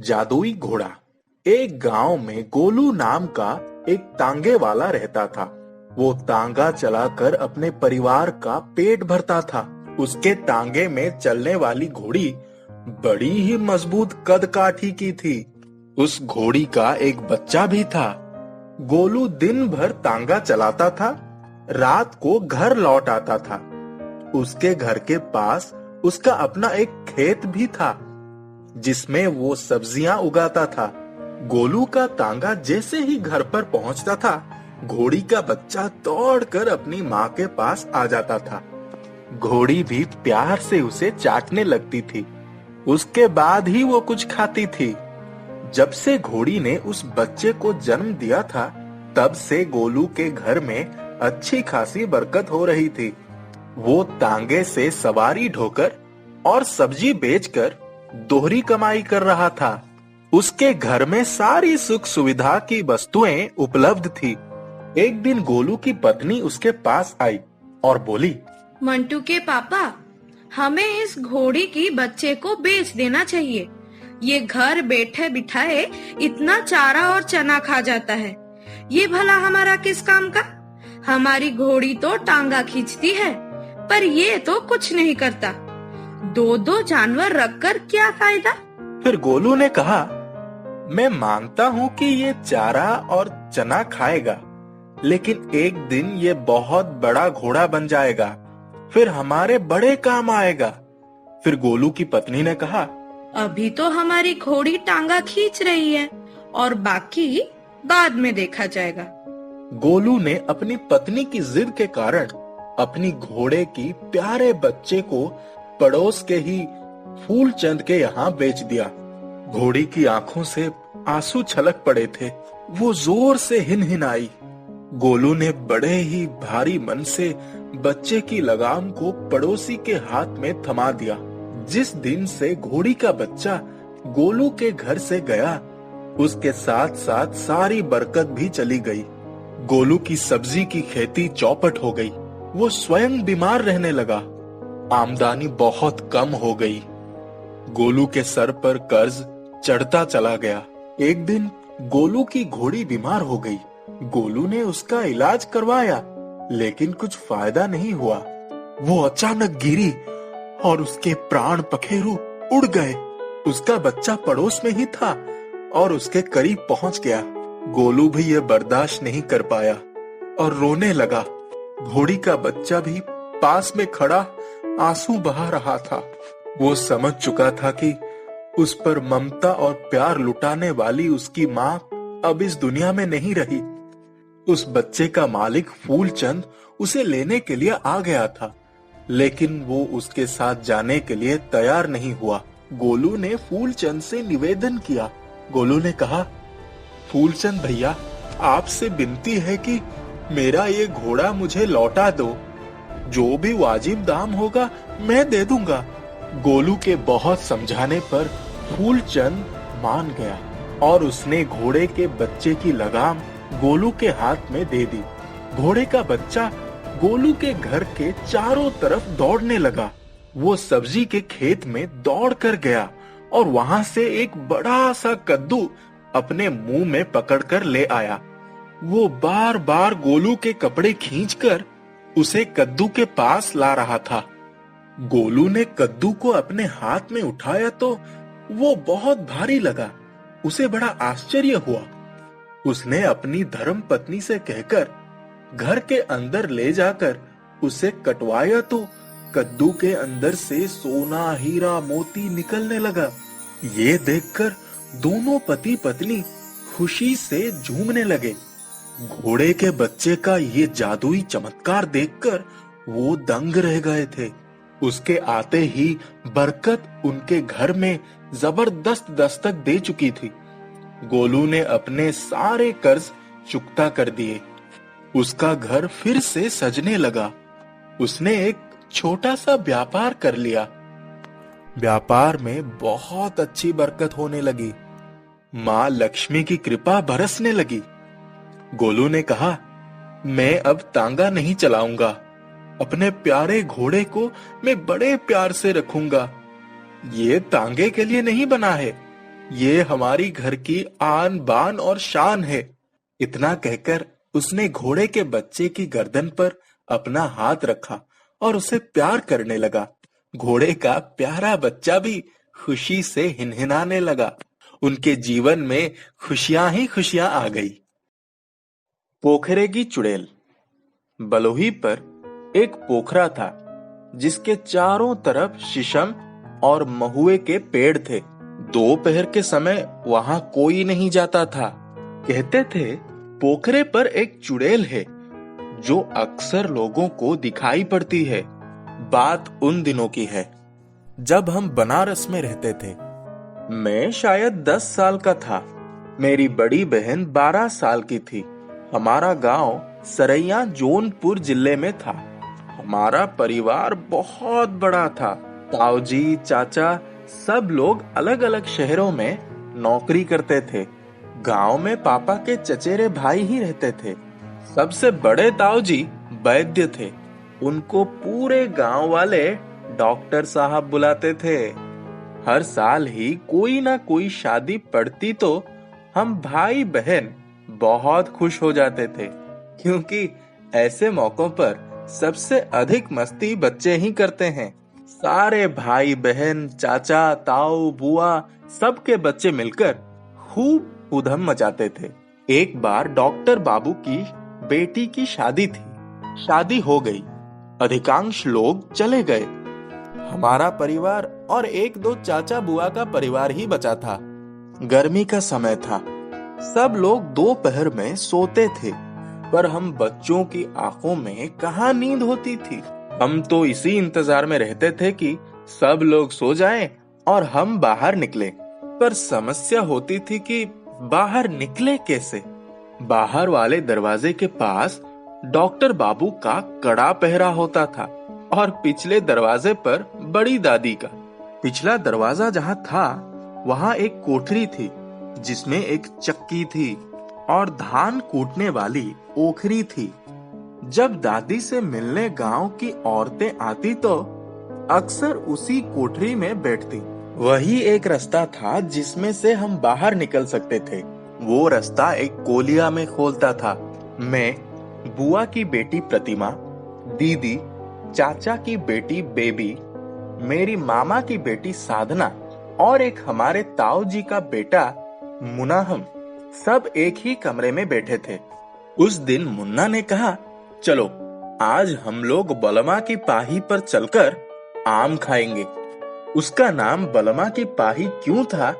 जादुई घोड़ा। एक गांव में गोलू नाम का एक तांगे वाला रहता था। वो तांगा चलाकर अपने परिवार का पेट भरता था। उसके तांगे में चलने वाली घोड़ी बड़ी ही मजबूत कद काठी की थी। उस घोड़ी का एक बच्चा भी था। गोलू दिन भर तांगा चलाता था, रात को घर लौट आता था। उसके घर के पास उसका अपना एक खेत भी था, जिसमें वो सब्जियां उगाता था। गोलू का तांगा जैसे ही घर पर पहुंचता था, घोड़ी का बच्चा दौड़कर अपनी माँ के पास आ जाता था। घोड़ी भी प्यार से उसे चाटने लगती थी। उसके बाद ही वो कुछ खाती थी। जब से घोड़ी ने उस बच्चे को जन्म दिया था, तब से गोलू के घर में अच्छी खासी बरकत हो रही थी। वो तांगे से सवारी ढोकर और सब्जी बेचकर दोहरी कमाई कर रहा था। उसके घर में सारी सुख सुविधा की वस्तुएं उपलब्ध थी। एक दिन गोलू की पत्नी उसके पास आई और बोली, मंटू के पापा, हमें इस घोड़ी की बच्चे को बेच देना चाहिए। ये घर बैठे बिठाए इतना चारा और चना खा जाता है। ये भला हमारा किस काम का? हमारी घोड़ी तो टांगा खींचती है, पर ये तो कुछ नहीं करता। दो दो जानवर रखकर क्या फायदा? फिर गोलू ने कहा, मैं मानता हूँ कि ये चारा और चना खाएगा, लेकिन एक दिन ये बहुत बड़ा घोड़ा बन जाएगा, फिर हमारे बड़े काम आएगा। फिर गोलू की पत्नी ने कहा, अभी तो हमारी घोड़ी टांगा खींच रही है और बाकी बाद में देखा जाएगा। गोलू ने अपनी पत्नी की जिद के कारण अपनी घोड़े की प्यारे बच्चे को पड़ोस के ही फूलचंद के यहाँ बेच दिया। घोड़ी की आंखों से आंसू छलक पड़े थे। वो जोर से हिनहिनाई। गोलू ने बड़े ही भारी मन से बच्चे की लगाम को पड़ोसी के हाथ में थमा दिया। जिस दिन से घोड़ी का बच्चा गोलू के घर से गया, उसके साथ साथ सारी बरकत भी चली गई। गोलू की सब्जी की खेती चौपट हो गई। वो स्वयं बीमार रहने लगा। आमदनी बहुत कम हो गई। गोलू के सर पर कर्ज चढ़ता चला गया। एक दिन गोलू की घोड़ी बीमार हो गई। गोलू ने उसका इलाज करवाया, लेकिन कुछ फायदा नहीं हुआ। वो अचानक गिरी और उसके प्राण पखेरु उड़ गए। उसका बच्चा पड़ोस में ही था और उसके करीब पहुंच गया। गोलू भी ये बर्दाश्त नहीं कर पाया और रोने लगा। घोड़ी का बच्चा भी पास में खड़ा आंसू बहा रहा था। वो समझ चुका था कि उस पर ममता और प्यार लुटाने वाली उसकी माँ अब इस दुनिया में नहीं रही। उस बच्चे का मालिक फूलचंद उसे लेने के लिए आ गया था, लेकिन वो उसके साथ जाने के लिए तैयार नहीं हुआ। गोलू ने फूलचंद से निवेदन किया। गोलू ने कहा, फूलचंद भैया, आपसे विनती है कि मेरा ये घोड़ा मुझे लौटा दो। जो भी वाजिब दाम होगा मैं दे दूंगा। गोलू के बहुत समझाने पर फूलचंद मान गया और उसने घोड़े के बच्चे की लगाम गोलू के हाथ में दे दी। घोड़े का बच्चा गोलू के घर के चारों तरफ दौड़ने लगा। वो सब्जी के खेत में दौड़ कर गया और वहां से एक बड़ा सा कद्दू अपने मुंह में पकड़कर ले आया। वो बार बार गोलू के कपड़े खींचकर उसे कद्दू के पास ला रहा था। गोलू ने कद्दू को अपने हाथ में उठाया तो वो बहुत भारी लगा। उसे बड़ा आश्चर्य हुआ। उसने अपनी धर्म पत्नी से कहकर घर के अंदर ले जाकर उसे कटवाया तो कद्दू के अंदर से सोना, हीरा, मोती निकलने लगा। ये देखकर दोनों पति पत्नी खुशी से झूमने लगे। घोड़े के बच्चे का ये जादुई चमत्कार देखकर वो दंग रह गए थे। उसके आते ही बरकत उनके घर में जबरदस्त दस्तक दे चुकी थी। गोलू ने अपने सारे कर्ज चुकता कर दिए। उसका घर फिर से सजने लगा। उसने एक छोटा सा व्यापार कर लिया। व्यापार में बहुत अच्छी बरकत होने लगी। माँ लक्ष्मी की कृपा बरसने लगी। गोलू ने कहा, मैं अब तांगा नहीं चलाऊंगा। अपने प्यारे घोड़े को मैं बड़े प्यार से रखूंगा। ये तांगे के लिए नहीं बना है, ये हमारी घर की आन बान और शान है। इतना कहकर उसने घोड़े के बच्चे की गर्दन पर अपना हाथ रखा और उसे प्यार करने लगा। घोड़े का प्यारा बच्चा भी खुशी से हिनहिनाने लगा। उनके जीवन में खुशियां ही खुशियां आ गई। पोखरे की चुड़ैल। बलुही पर एक पोखरा था जिसके चारों तरफ शीशम और महुए के पेड़ थे। दोपहर के समय वहां कोई नहीं जाता था। कहते थे पोखरे पर एक चुड़ैल है जो अक्सर लोगों को दिखाई पड़ती है। बात उन दिनों की है जब हम बनारस में रहते थे। मैं शायद 10 साल का था। मेरी बड़ी बहन 12 साल की थी। हमारा गांव सरैया जौनपुर जिले में था। हमारा परिवार बहुत बड़ा था। ताऊजी, चाचा सब लोग अलग अलग शहरों में नौकरी करते थे। गांव में पापा के चचेरे भाई ही रहते थे। सबसे बड़े ताऊजी वैद्य थे। उनको पूरे गांव वाले डॉक्टर साहब बुलाते थे। हर साल ही कोई ना कोई शादी पड़ती तो हम भाई बहन बहुत खुश हो जाते थे, क्योंकि ऐसे मौकों पर सबसे अधिक मस्ती बच्चे ही करते हैं। सारे भाई बहन, चाचा, ताऊ, बुआ सबके बच्चे मिलकर खूब उधम मचाते थे। एक बार डॉक्टर बाबू की बेटी की शादी थी। शादी हो गई, अधिकांश लोग चले गए। हमारा परिवार और एक दो चाचा बुआ का परिवार ही बचा था। गर्मी का समय था। सब लोग दोपहर में सोते थे, पर हम बच्चों की आंखों में कहाँ नींद होती थी। हम तो इसी इंतजार में रहते थे कि सब लोग सो जाएं और हम बाहर निकले। पर समस्या होती थी कि बाहर निकले कैसे। बाहर वाले दरवाजे के पास डॉक्टर बाबू का कड़ा पहरा होता था और पिछले दरवाजे पर बड़ी दादी का। पिछला दरवाजा जहाँ था वहाँ एक कोठरी थी जिसमें एक चक्की थी और धान कूटने वाली ओखरी थी। जब दादी से मिलने गांव की औरतें आती तो अक्सर उसी कोठरी में बैठती। वही एक रास्ता था जिसमें से हम बाहर निकल सकते थे। वो रास्ता एक कोलिया में खोलता था। मैं, बुआ की बेटी प्रतिमा, दीदी, चाचा की बेटी बेबी, मेरी मामा की बेटी साधना और एक हमारे ताऊ जी का बेटा मुन्ना, हम सब एक ही कमरे में बैठे थे। उस दिन मुन्ना ने कहा, चलो आज हम लोग बलमा की पाही पर चलकर आम खाएंगे। उसका नाम बलमा की पाही क्यों था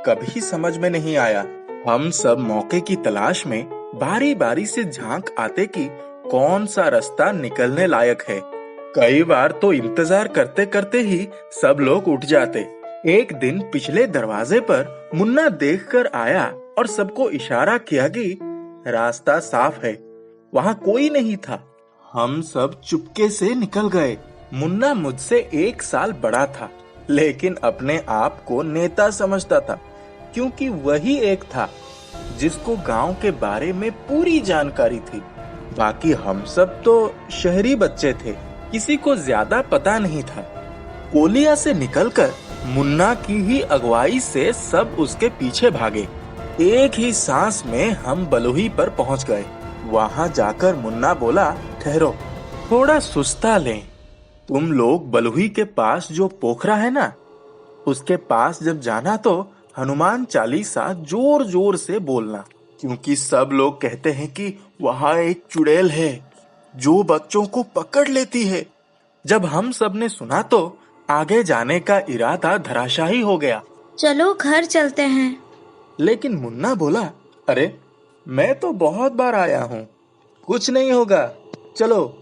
कभी समझ में नहीं आया। हम सब मौके की तलाश में बारी बारी से झांक आते कि कौन सा रास्ता निकलने लायक है। कई बार तो इंतजार करते करते ही सब लोग उठ जाते। एक दिन पिछले दरवाजे पर मुन्ना देखकर आया और सबको इशारा किया कि रास्ता साफ है। वहाँ कोई नहीं था। हम सब चुपके से निकल गए। मुन्ना मुझसे 1 साल बड़ा था, लेकिन अपने आप को नेता समझता था, क्योंकि वही एक था जिसको गांव के बारे में पूरी जानकारी थी। बाकी हम सब तो शहरी बच्चे थे, किसी को ज्यादा पता नहीं था। कोलिया से निकलकर मुन्ना की ही अगुवाई से सब उसके पीछे भागे। एक ही सांस में हम बलुही पर पहुंच गए। वहां जाकर मुन्ना बोला, ठहरो, थोड़ा सुस्ता लें। तुम लोग बलुही के पास जो पोखरा है ना, उसके पास जब जाना तो हनुमान चालीसा जोर जोर से बोलना, क्योंकि सब लोग कहते हैं कि वहाँ एक चुड़ैल है जो बच्चों को पकड़ लेती है। जब हम सब ने सुना तो आगे जाने का इरादा धराशायी हो गया। चलो घर चलते हैं। लेकिन मुन्ना बोला, अरे मैं तो बहुत बार आया हूँ, कुछ नहीं होगा, चलो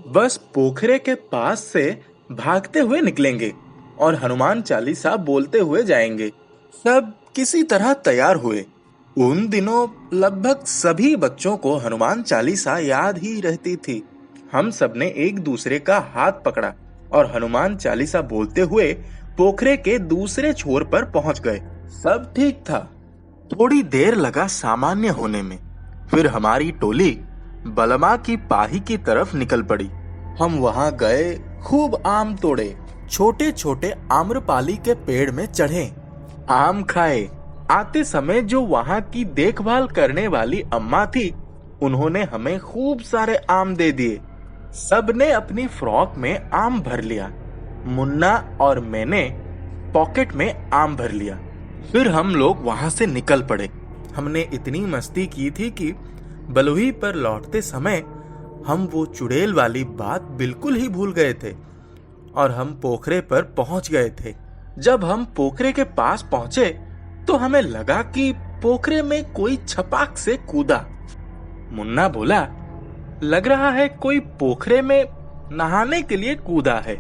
बस पोखरे के पास से भागते हुए निकलेंगे और हनुमान चालीसा बोलते हुए जाएंगे। सब किसी तरह तैयार हुए। उन दिनों लगभग सभी बच्चों को हनुमान चालीसा याद ही रहती थी। हम सब ने एक दूसरे का हाथ पकड़ा और हनुमान चालीसा बोलते हुए पोखरे के दूसरे छोर पर पहुंच गए। सब ठीक था। थोड़ी देर लगा सामान्य होने में। फिर हमारी टोली बलमा की पाही की तरफ निकल पड़ी। हम वहां गए, खूब आम तोड़े, छोटे छोटे आम्रपाली के पेड़ में चढ़े, आम खाए, आते समय जो वहाँ की देखभाल करने वाली अम्मा थी, उन्होंने हमें खूब सारे आम दे दिए। सबने अपनी फ्रॉक में आम भर लिया। मुन्ना और मैंने पॉकेट में आम भर लिया। फिर हम लोग वहां से निकल पड़े। हमने इतनी मस्ती की थी कि बलुई पर लौटते समय हम वो चुड़ैल वाली बात बिल्कुल ही भूल गए थे और हम पोखरे पर पहुंच गए थे। जब हम पोखरे के पास पहुंचे तो हमें लगा कि पोखरे में कोई छपाक से कूदा। मुन्ना बोला, लग रहा है कोई पोखरे में नहाने के लिए कूदा है।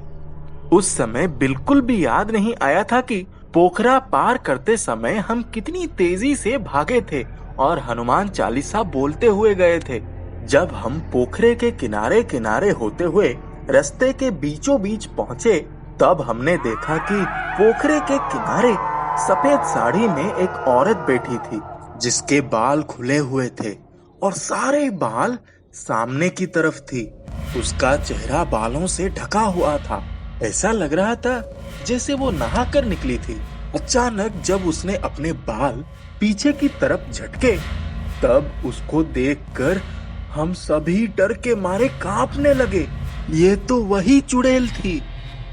उस समय बिल्कुल भी याद नहीं आया था कि पोखरा पार करते समय हम कितनी तेजी से भागे थे और हनुमान चालीसा बोलते हुए गए थे। जब हम पोखरे के किनारे किनारे होते हुए रास्ते के बीचों बीच पहुंचे, तब हमने देखा कि पोखरे के किनारे सफेद साड़ी में एक औरत बैठी थी, जिसके बाल खुले हुए थे और सारे बाल सामने की तरफ थी। उसका चेहरा बालों से ढका हुआ था। ऐसा लग रहा था जैसे वो नहा कर निकली थी। अचानक जब उसने अपने बाल पीछे की तरफ झटके, तब उसको देखकर हम सभी डर के मारे कांपने लगे। ये तो वही चुड़ैल थी।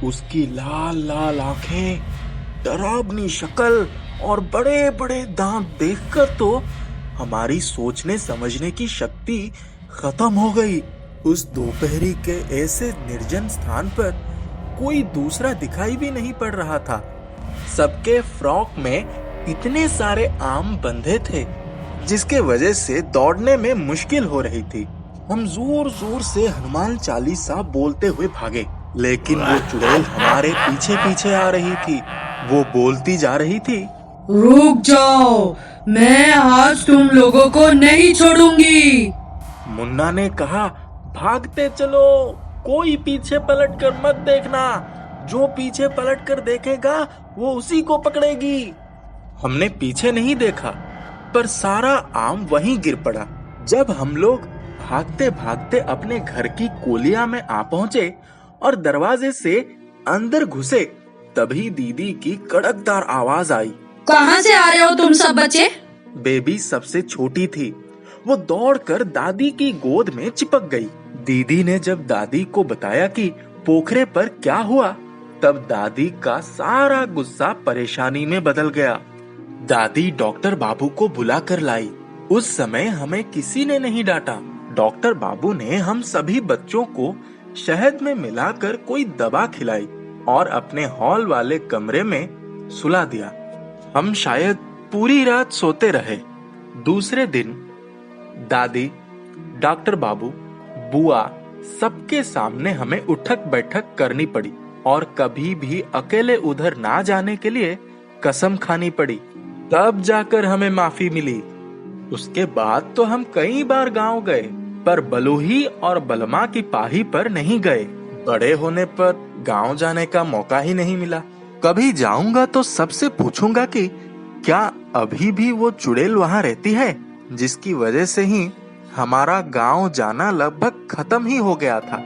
उसकी लाल लाल आंखें, डरावनी शक्ल और बड़े बड़े दांत देखकर तो हमारी सोचने समझने की शक्ति खत्म हो गई। उस दोपहरी के ऐसे निर्जन स्थान पर कोई दूसरा दिखाई भी नहीं पड़ रहा था। सबके फ्रॉक में इतने सारे आम बंधे थे, जिसके वजह से दौड़ने में मुश्किल हो रही थी। हम जोर जोर से हनुमान चालीसा बोलते हुए भागे, लेकिन वो चुड़ैल हमारे पीछे पीछे आ रही थी। वो बोलती जा रही थी, रुक जाओ, मैं आज तुम लोगों को नहीं छोड़ूंगी। मुन्ना ने कहा, भागते चलो, कोई पीछे पलट कर मत देखना। जो पीछे पलट कर देखेगा वो उसी को पकड़ेगी। हमने पीछे नहीं देखा, पर सारा आम वहीं गिर पड़ा। जब हम लोग भागते भागते अपने घर की कोलिया में आ पहुंचे और दरवाजे से अंदर घुसे, तभी दीदी की कड़कदार आवाज आई, कहाँ से आ रहे हो तुम सब बच्चे? बेबी सबसे छोटी थी। वो दौड़कर दादी की गोद में चिपक गई। दीदी ने जब दादी को बताया कि पोखरे पर क्या हुआ, तब दादी का सारा गुस्सा परेशानी में बदल गया। दादी डॉक्टर बाबू को बुला कर लाई। उस समय हमें किसी ने नहीं डांटा। डॉक्टर बाबू ने हम सभी बच्चों को शहद में मिलाकर कोई दवा खिलाई और अपने हॉल वाले कमरे में सुला दिया। हम शायद पूरी रात सोते रहे। दूसरे दिन दादी, डॉक्टर बाबू, बुआ सबके सामने हमें उठक बैठक करनी पड़ी और कभी भी अकेले उधर ना जाने के लिए कसम खानी पड़ी। तब जाकर हमें माफी मिली। उसके बाद तो हम कई बार गांव गए, पर बलुही और बलमा की पाही पर नहीं गए। बड़े होने पर गांव जाने का मौका ही नहीं मिला। कभी जाऊंगा तो सबसे पूछूंगा कि क्या अभी भी वो चुड़ैल वहां रहती है, जिसकी वजह से ही हमारा गांव जाना लगभग खत्म ही हो गया था।